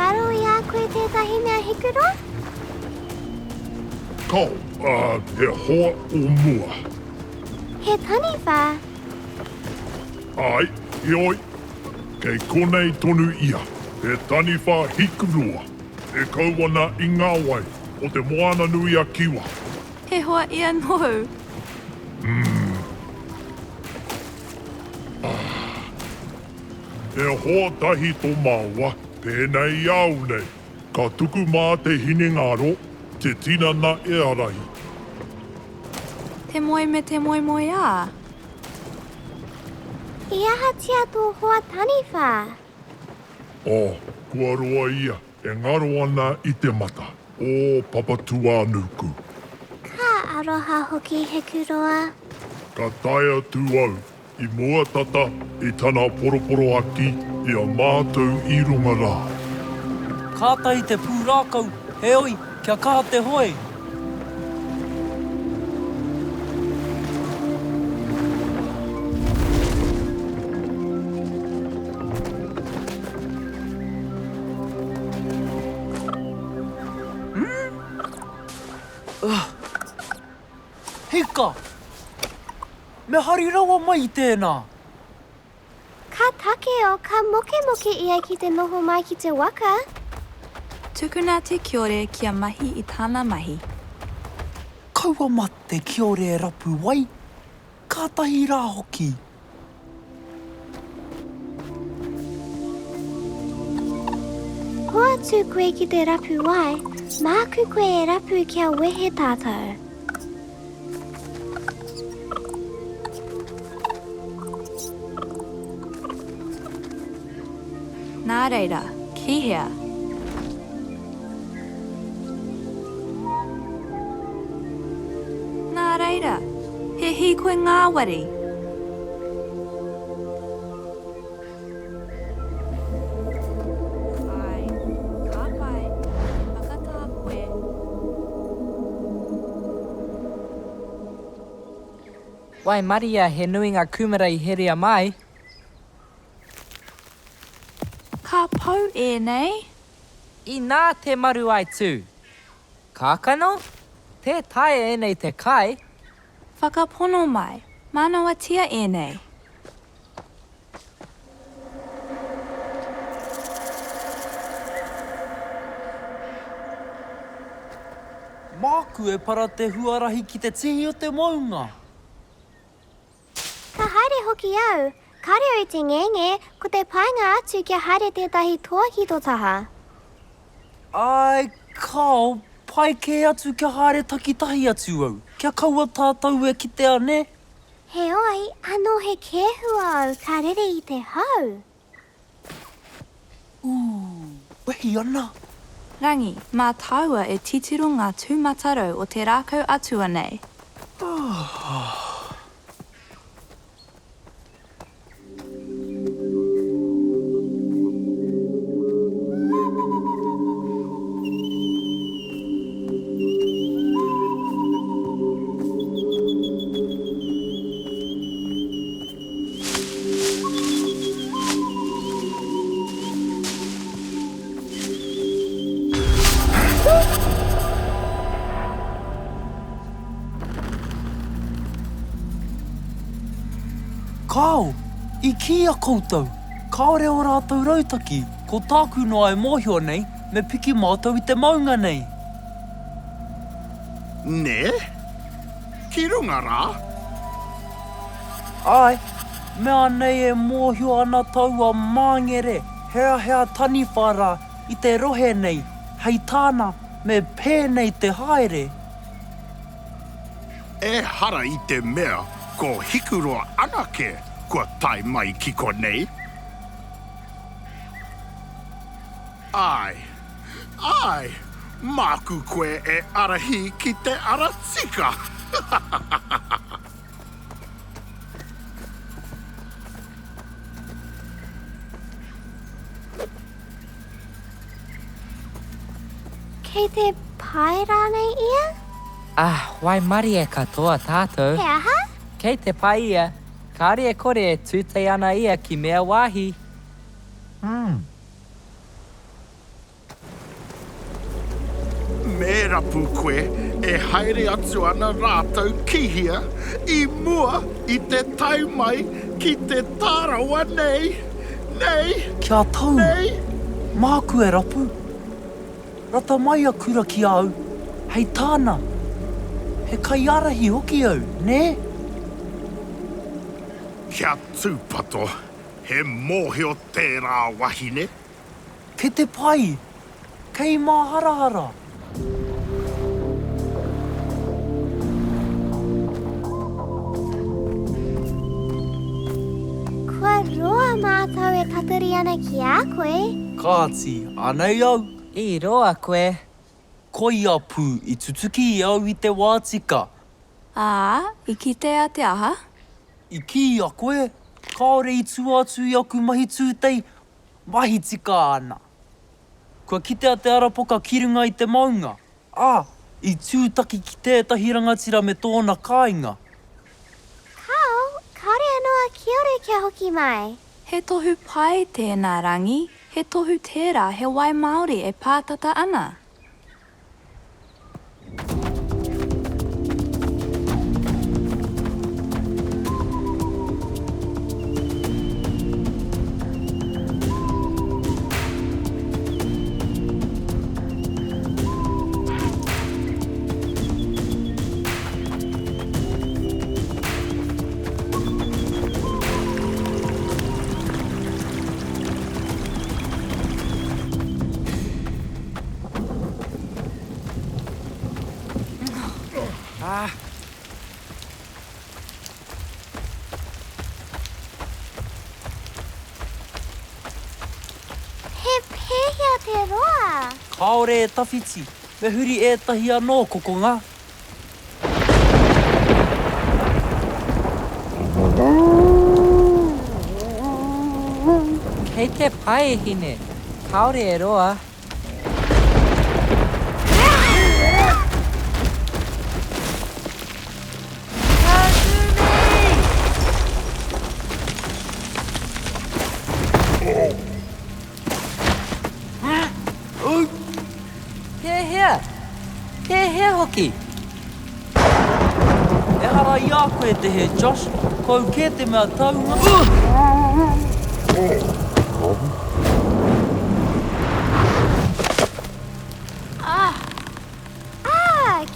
karo I a koe tētahi mea hikuroa? Kau, he hoa o mua. He taniwha. Ai, ioi. Kei konei tonu ia. He taniwha Hikuroa. E kauana I ngā wai o te moana nui a kiwa. He hoa ia noho. E hoa tahi tō māua, pēnei au nei. Ka tuku mā te hinengaro, te tinana e arahi. Te moe me te moe moe a. I aha tia tō hoa taniwha. Kua roa ia, e ngaro ana I te mata. O papatua nuku. Ka aroha hoki Hikuroa. Ka taia tū au, I mua tata, I tana poroporo aki, I a mātou I runga rā. Kātai te pūrākau, he oi, kia kā te hoe. Hika! Me hari rawa mai tēnā. Ka take o ka moke moke ia ki te noho mai ki te waka. Tukuna te kiore kia mahi I tāna mahi. Kaua mate kiore e rapu wai. Kātahi rā hoki. Hoa tū koe ki te rapu wai, māku koe e rapu kia wehe tātou. Nā reira, ki hea. Nā reira, he hi koe ngāwari. Ai, ka pai, whakatā koe. Wai Maria, he nui ngā kumara I herea mai. Ka pau e nei. I nā te maru ai tū. Kākano? Te tae e nei te kai. Whakapono mai, manawa tia e nei. Māku e para te huarahi ki te tihi o te maunga. Ka haere hoki au, kare o te ngenge, ko te painga atu kia haere tētahi toaki tō taha. Ai, kao, pai ke atu kia haere takitahi atu au. Kia kaua tātou e ki te ane. He oi, anō he kēhua au, ka rere I te hau. Wehi ana. Rangi, mā taua e titiro ngā tūmatarau o te rākau atua nei. Kāo, I kia koutou. Kāore o rātou rautaki, ko tāku noa e mōhio nei, me piki mātou I te maunga nei. Ne? Ki runga rā? Ai, mea nei e mōhio ana taua māngere, hea tani whara I te rohe nei, hei tāna me pēnei te haere. E hara I te mea, ko Hikuroa anake, kua tai mai ki konei. Ai, māku koe e arahi ki te aratika. Kei te pai rānei ia? Wai mari e katoa tātou. He aha? Kei te pai ia, kāre e kore e tūtei ana ia ki mea wāhi. e rapu koe, e haere atu ana rātou kihia, I mua I te taumai ki te tārawa nei. Nei, Kia tau, nei. māku e rapu. Rata mai a kura ki au, hei tāna. He kaiarahi hoki au, ne? Kia tūpato, he mōhio tērā wahine. Ke te pai, kei mā harahara. Kua roa mātou e tatari ana ki a koe. Kāti, anei au. I roa koe. Koi a pū I tutuki I au I te wātika. I kitea te aha? I ki a koe, kaore I tū atu I aku mahi tūtei, mahi tika ana. Kua kitea te arapoka kirunga I te maunga. I tūtaki ki tētahi rangatira me tōna kāinga. Kao, kaore anoa kiore kia hoki mai. He tohu pai tēnā rangi, he tohu tērā he wai Māori e pātata ana. He pēhia te roa. Kaore e tawhiti, me huri ētahi anō kokonga. Hei te pai hine. Kaore e roa. He hoki. E hara I a koe te he, Josh. Kau ke te mea taunga.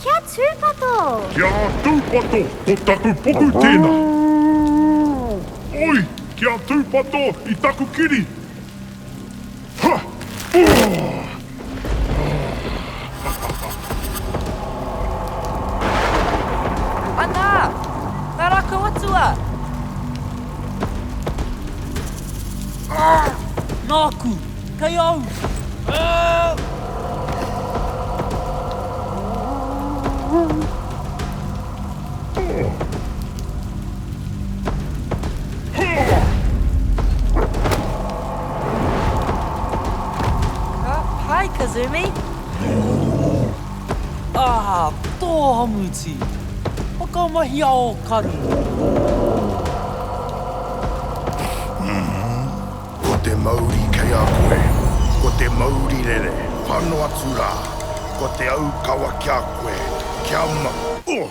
Kia tūpato. Kia tūpato, ko taku poku tēnā. Oi, kia tūpato I taku kiri. Ha! Ana! Nā rako atua! Nāku, kei au! Hi, Kazumi! Tō hamuti! Whakamahi ao karu! Ko te Māori kei a koe, ko te Māori rere, whano atu rā, ko te au kawa kia koe, kia ma... Oi!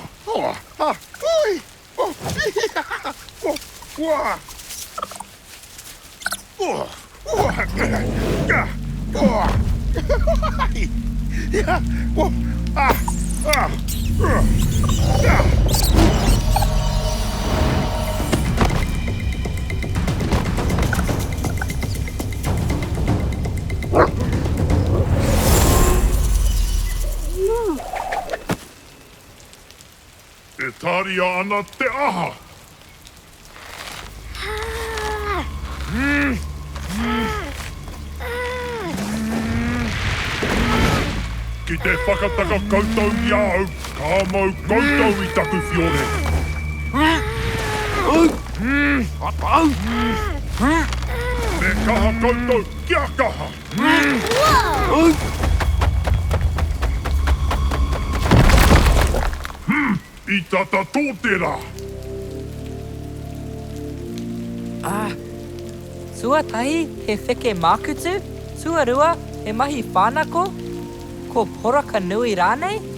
E tāria ana te aha. Ki te whakataka koutou I au, ka mau koutou I taku whiore. Me kaha koutou, kia kaha. I tata tōtera. Sua tahi he wheke mākutu, sua rua he mahi whānako. Ko poraka nui rānei?